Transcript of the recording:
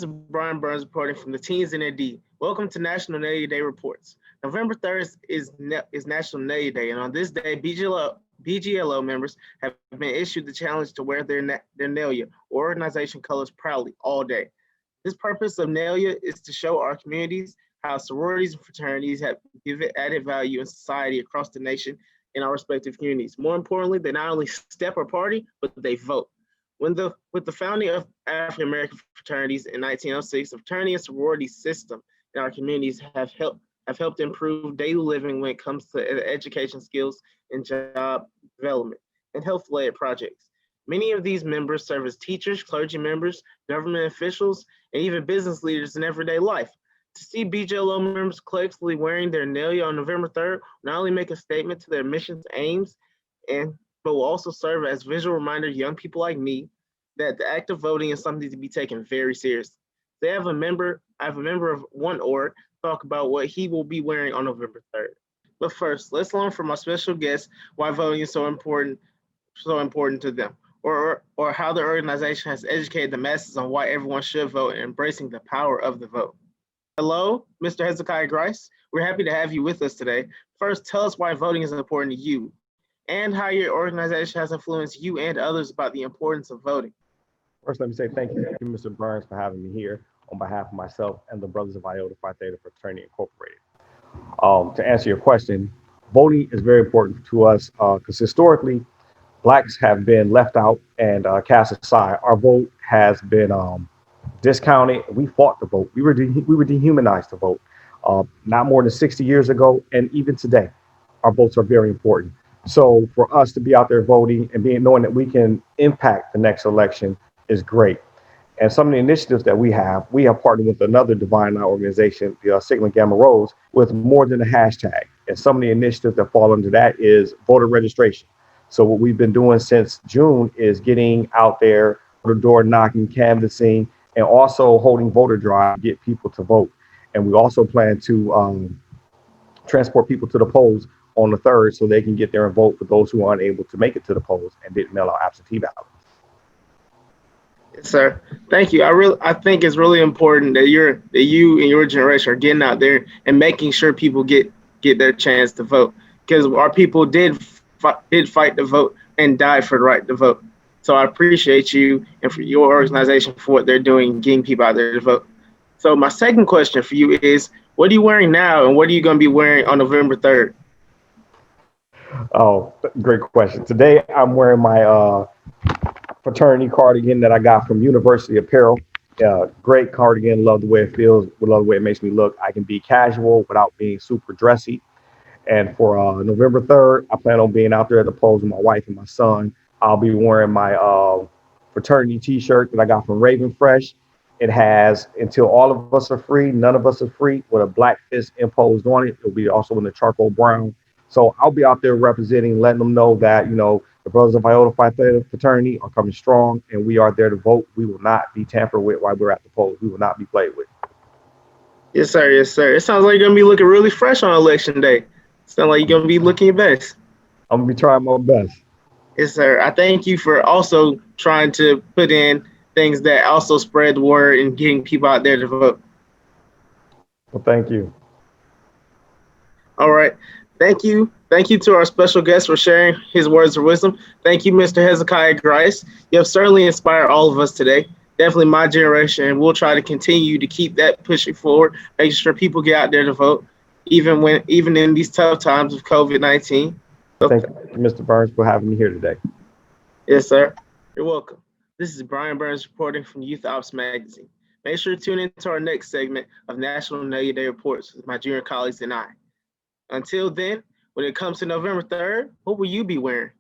is Bryan Burns reporting from the Teens in ND. Welcome to National Nalia Day Reports. November 3rd is National Nalia Day, and on this day, BGLO members have been issued the challenge to wear their Nalia or organization colors proudly all day. This purpose of Nalia is to show our communities how sororities and fraternities have given added value in society across the nation in our respective communities. More importantly, they not only step or party, but they vote. With the founding of African American fraternities in 1906, the fraternity and sorority system in our communities have helped improve daily living when it comes to education skills and job development and health-related projects. Many of these members serve as teachers, clergy members, government officials, and even business leaders in everyday life. To see BGLO members collectively wearing their Nalia on November 3rd not only make a statement to their missions, aims, but will also serve as visual reminder to young people like me that the act of voting is something to be taken very seriously. I have a member of one org talk about what he will be wearing on November 3rd. But first, let's learn from our special guest why voting is so important to them, or how the organization has educated the masses on why everyone should vote and embracing the power of the vote. Hello, Mr. Hezekiah Grice. We're happy to have you with us today. First, tell us why voting is important to you and how your organization has influenced you and others about the importance of voting. First, let me say thank you, Mr. Burns, for having me here on behalf of myself and the Brothers of Iota Phi Theta Fraternity Incorporated. To answer your question, voting is very important to us because historically, Blacks have been left out and cast aside. Our vote has been discounted. We fought to vote. We were dehumanized to vote. Not more than 60 years ago, and even today, our votes are very important. So for us to be out there voting and knowing that we can impact the next election is great. And some of the initiatives that we have partnered with another Divine Line organization, the Sigma Gamma Rose, with more than a hashtag. And some of the initiatives that fall under that is voter registration. So what we've been doing since June is getting out there, door knocking, canvassing, and also holding voter drive to get people to vote. And we also plan to transport people to the polls on the 3rd so they can get there and vote for those who are unable to make it to the polls and didn't mail out absentee ballots. Yes, sir. Thank you. I think it's really important that you and your generation are getting out there and making sure people get their chance to vote, because our people did fight to vote and died for the right to vote. So I appreciate you and for your organization for what they're doing, getting people out there to vote. So my second question for you is, what are you wearing now, and what are you going to be wearing on November 3rd? Oh, great question. Today I'm wearing my fraternity cardigan that I got from University Apparel. Great cardigan. Love the way it feels. Love the way it makes me look. I can be casual without being super dressy. And for November 3rd, I plan on being out there at the polls with my wife and my son. I'll be wearing my fraternity T-shirt that I got from Raven Fresh. It has "Until all of us are free, none of us are free" with a black fist imposed on it. It'll be also in the charcoal brown. So I'll be out there representing, letting them know that, the Brothers of Iota Phi Theta Fraternity are coming strong, and we are there to vote. We will not be tampered with while we're at the polls. We will not be played with. Yes, sir. Yes, sir. It sounds like you're going to be looking really fresh on election day. Sounds like you're going to be looking your best. I'm going to be trying my best. Yes, sir. I thank you for also trying to put in things that also spread the word and getting people out there to vote. Well, thank you. All right. Thank you. Thank you to our special guest for sharing his words of wisdom. Thank you, Mr. Hezekiah Grice. You have certainly inspired all of us today. Definitely my generation, and we'll try to continue to keep that pushing forward, making sure people get out there to vote, even in these tough times of COVID-19. So, thank you, Mr. Burns, for having me here today. Yes, sir. You're welcome. This is Bryan Burns reporting from Youth Opps Magazine. Make sure to tune into our next segment of National Nalia Day Reports with my junior colleagues and I. Until then, when it comes to November 3rd, what will you be wearing?